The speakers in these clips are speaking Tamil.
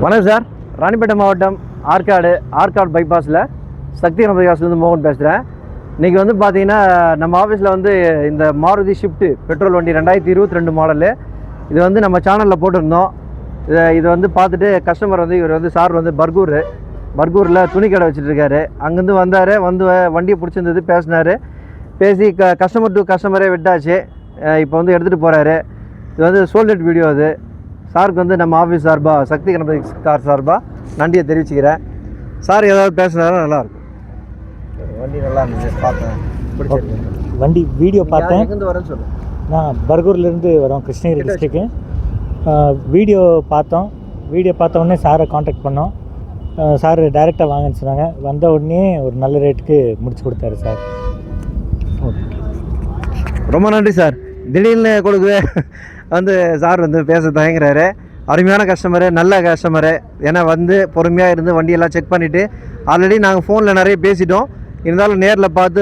வணக்கம் சார். ராணிப்பேட்டை மாவட்டம் ஆற்காடு பைபாஸில் சக்தி கணபதிகாசுலேருந்து மோகன் பேசுகிறேன். இன்றைக்கி வந்து பார்த்தீங்கன்னா நம்ம ஆஃபீஸில் வந்து இந்த மாருதி ஷிஃப்ட்டு பெட்ரோல் வண்டி 2022 மாடலு இது வந்து நம்ம சேனலில் போட்டிருந்தோம். இது வந்து பார்த்துட்டு கஸ்டமர் வந்து இவர் வந்து சார் வந்து பர்கூரில் துணி கடை வச்சுட்ருக்காரு. அங்கேருந்து வந்து வண்டியை பிடிச்சிருந்தது, பேசி கஸ்டமர் டு கஸ்டமரே விட்டாச்சு. இப்போ வந்து எடுத்துகிட்டு போகிறாரு. இது வந்து சோல்டட் வீடியோ. அது சாருக்கு வந்து நம்ம ஆஃபீஸ் சார்பாக சக்தி கணபதி கார் சார்பாக நன்றியை தெரிவிச்சுக்கிறேன். சார் ஏதாவது பேசுனாலும் நல்லாயிருக்கும். வண்டி நல்லா இருந்துச்சு, பார்த்தேன், பிடிச்சிருக்கு. வண்டி வீடியோ பார்த்தேன். எங்கேருந்து வரேன்னு சொல்லுங்கள். நான் பர்கூர்லேருந்து வரோம், கிருஷ்ணகிரி டிஸ்ட்ரிக்கு. வீடியோ பார்த்த உடனே சாரை காண்டாக்ட் பண்ணோம். சார் டைரெக்டாக வாங்கன்னு சொன்னாங்க. வந்த உடனே ஒரு நல்ல ரேட்டுக்கு முடிச்சு கொடுத்தாரு சார். ரொம்ப நன்றி சார். திடீர்னு கொடுக்குவே வந்து சார் வந்து பேச தயங்குறாரு. அருமையான கஸ்டமரு, நல்ல கஸ்டமரு. ஏன்னா வந்து பொறுமையாக இருந்து வண்டியெல்லாம் செக் பண்ணிவிட்டு, ஆல்ரெடி நாங்கள் ஃபோனில் நிறைய பேசிட்டோம். இருந்தாலும் நேரில் பார்த்து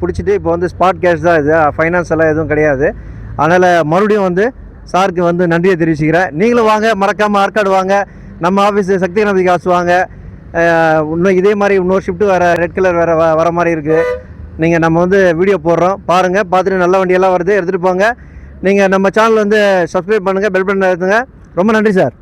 பிடிச்சிட்டு இப்போ வந்து ஸ்பாட் கேஷ் தான், இது ஃபைனான்ஸ் எல்லாம் எதுவும் கிடையாது. அதனால் மறுபடியும் வந்து சாருக்கு வந்து நன்றியை தெரிவிச்சுக்கிறேன். நீங்களும் வாங்க, மறக்காமல் ஆற்காடு வாங்க. நம்ம ஆஃபீஸு சக்தி கணபதி காசு வாங்க. இன்னும் இதே மாதிரி இன்னொரு ஷிஃப்ட்டு வேறு ரெட் கலர் வேறு வர மாதிரி இருக்குது. நீங்கள் நம்ம வந்து வீடியோ போடுறோம், பாருங்கள். பார்த்துட்டு நல்ல வண்டியெல்லாம் வருது, எடுத்துகிட்டு போங்க. நீங்கள் நம்ம சேனல் வந்து சப்ஸ்கிரைப் பண்ணுங்கள், பெல் பட்டன் அழுத்துங்க. ரொம்ப நன்றி சார்.